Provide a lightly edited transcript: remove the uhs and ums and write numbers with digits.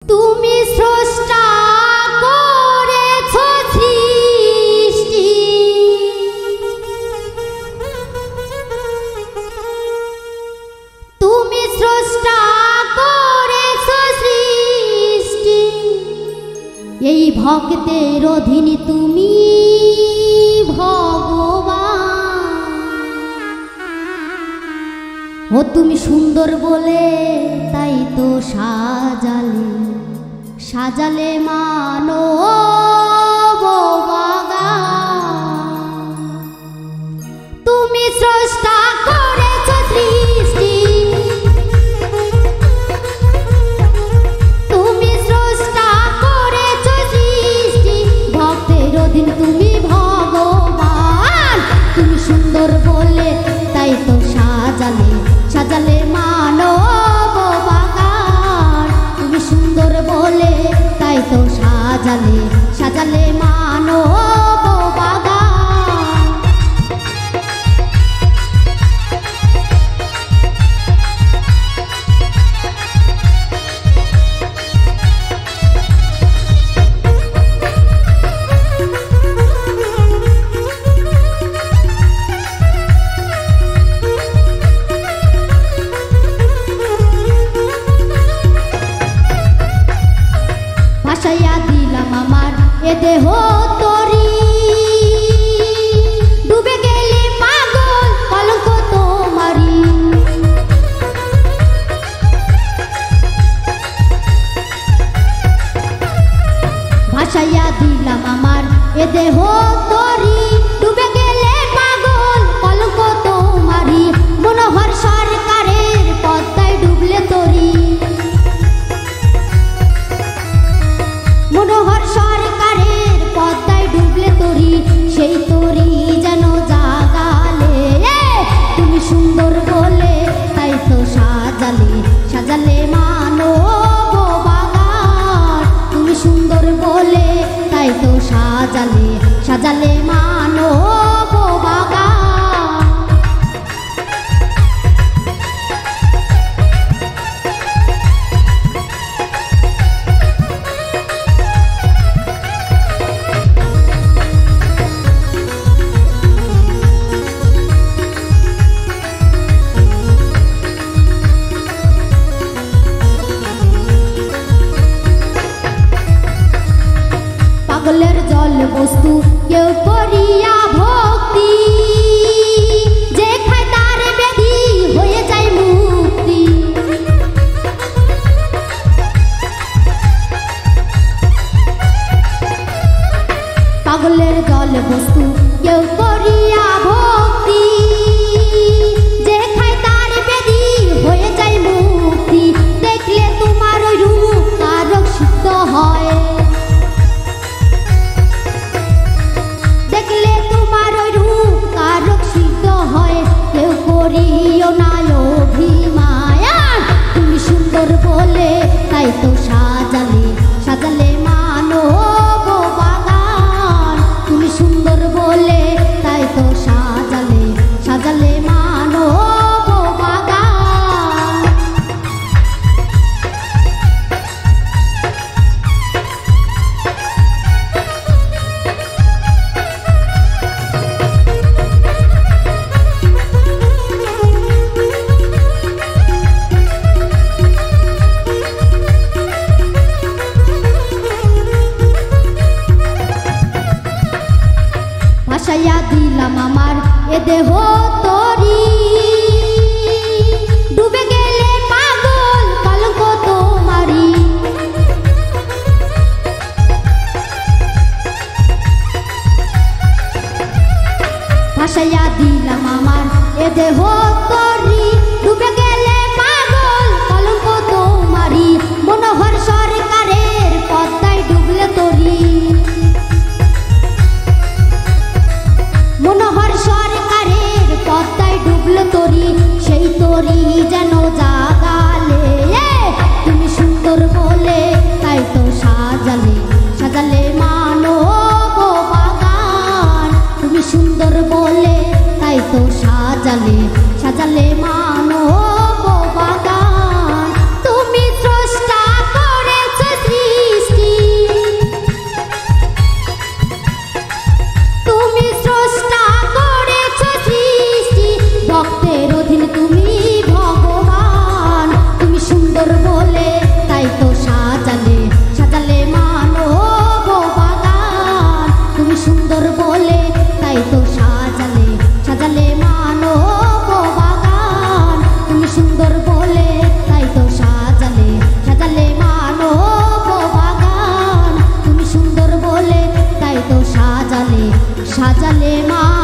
তুমি স্রষ্টা করেছ সৃষ্টি, তুমি স্রষ্টা করেছ সৃষ্টি, এই ভক্তের অধীনে তুমি ভগবান। ও তুমি সুন্দর বলে তাই তো সাজালে সাজালে মানব বাগান। তুমি স্রষ্টা করেছ সৃষ্টি, তুমি স্রষ্টা করেছ সৃষ্টি, ভক্তের অধীন তুমি ভগবান। তুমি সুন্দর বলে তাই তো সাজালে সাজালে মানব বাগান। তুমি সুন্দর বলে তাই তো সাজালে সাজালে মানব বাগান। ভাসাইয়া দিলাম আমার এ দেহ তরি, ডুবে গেলে পাগল কলঙ্ক তোমারি। ভাসাইয়া দিলাম আমার এ দেহ তরি, ডুবে গেলে পাগল কলঙ্ক তোমারি। মনোহর সরকারের পদ্মায় ডুবলে তরি, মনোহর সরকারের পদ্মায় ডুবলে তরি, সেই তরি যেন জাগালে। তুমি সুন্দর বলে তাই তো সাজালে সাজালে মানব বাগান। তুমি সুন্দর বলে তাই তো সাজালে সাজালে মানব বাগান। পাগলের জল বস্তু কেউ করিয়া ভক্তি, যে খায় তার ব্যাধি হয়ে যায় মুক্তি। পাগলের জল বস্তু কেউ করিয়া ভক্তি, যে খায় তার ব্যাধি হয়ে যায় মুক্তি। দেখলে তোমার ওই রূপ কারক সিদ্ধ হয়, দেখলে তোমার ওই রূপ কারক সিদ্ধ হয়। কেউ করিও না অভিমান, তুমি সুন্দর বলে তাই তো সাজালে সাজালে মানব বাগান। তুমি সুন্দর বলে তাই তো সাজালে সাজালে মানব বাগান। ভাসাইয়া দিলাম আমার এ দেহ তরি, ডুবে গেলে পাগল কলঙ্ক তোমারি। ভাসাইয়া দিলাম আমার এ দেহ তরি, ডুবে গেলে পাগল কলঙ্ক তোমারি। মনোহর সরকারের পদ্মায় ডুবলে তরি, মনোহর সরকারের পদ্মায় ডুবলো তরি, সেই তরি যেন জাগালে। তুমি সুন্দর বলে তাই তো সাজালে সাজালে মানব বাগান। তুমি সুন্দর বলে তাই তো সাজালে সাজালে মানব বাগান। তুমি স্রষ্টা করেছ সাজালে মা